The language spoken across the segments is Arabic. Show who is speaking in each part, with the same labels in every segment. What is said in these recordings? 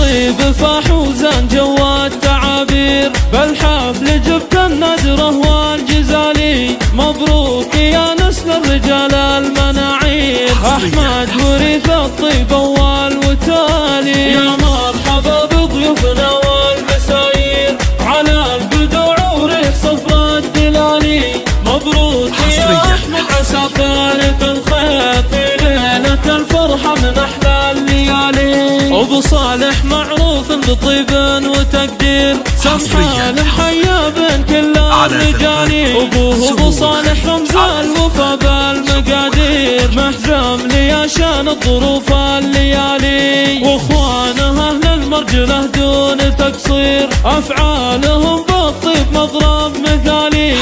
Speaker 1: الطيب فاح وزان جوا التعابير، بالحفل جبت الندرة والجزالي، مبروك يا نسل الرجال المناعير، أحمد وريث الطيب أول وتالي، يا مرحبا بضيوفنا والمساير، على البدوع وريح صفرا الدلالي، مبروك يا أحمد عسى فارق الخير، في ليلة الفرحة من أحلى الليالي، أبو صالح معروف بطيب وتقدير، سمحان حيا بين كل الرجال، أبوه أبو صالح رمز الوفا بالمقادير، محزم لي عشان الظروف الليالي، واخوانه أهل المرجلة دون تقصير، أفعالهم بالطيب مضرب مثالي،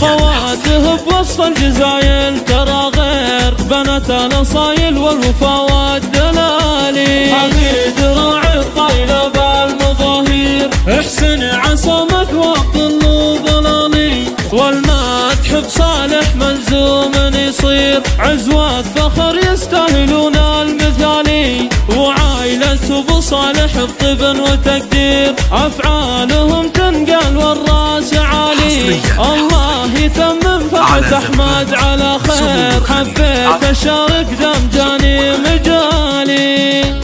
Speaker 1: خواته بوصف الجزايل ترى غير، بنات الأصايل والوفا والدلالي، حميد راعي الطايلة بالمظاهير، احسن عصمك وابطل ضلالي، والمدح بصالح ملزوم يصير، عزوات فخر يستاهلون المثالي، وعائلة ابو صالح بطيب وتقدير، افعالهم تنقال والراس عالي، الله يتمم فرحة احمد على خير، حبيت اشارك دم جاني مجالي.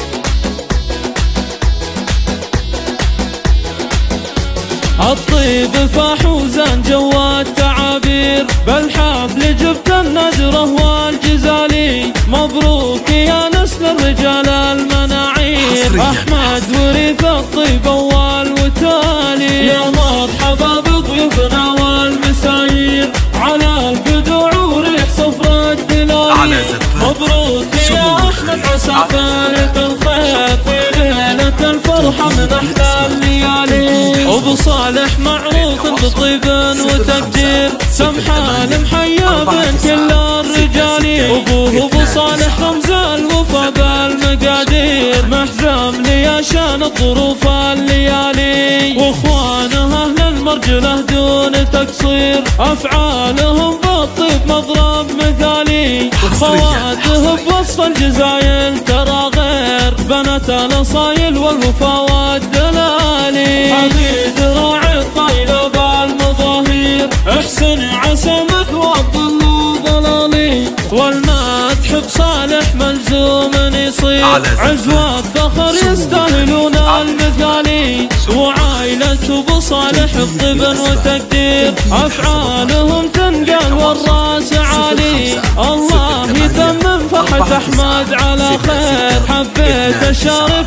Speaker 1: الطيب فاح وزان جوا التعابير، بالحفل جبت الندرة والجزالي، مبروك يا نسل الرجال المناعير، أحمد وريث الطيب أول وتالي، يا مرحبا بضيوفنا والمساير، على البدوع وريح صفرا الدلالي، مبروك يا أحمد عسى فارق الخير، في ليلة الفرحة من أحلى الليالي، أبو صالح معروف بطيب وتقدير، سمحان محيا بين كل الرجال، أبوه أبو صالح رمز الوفا بالمقادير، محزم لي عشان الظروف الليالي، واخوانه أهل المرجلة دون تقصير، أفعالهم بالطيب مضرب مثالي، خواته بوصف الجزايل ترى غير، بنات الأصايل والوفا والدلالي، حميد راعي الطايلة بالمظاهير، احسن عسمك وابطل ضلالي، والمدح بصالح ملزوم يصير، عزوات فخر يستاهلون المثالي، وعائلة ابو صالح بطيب وتقدير، افعالهم تنقال والراس عالي، الله يتمم فرحة احمد على خير، حبيت اشارك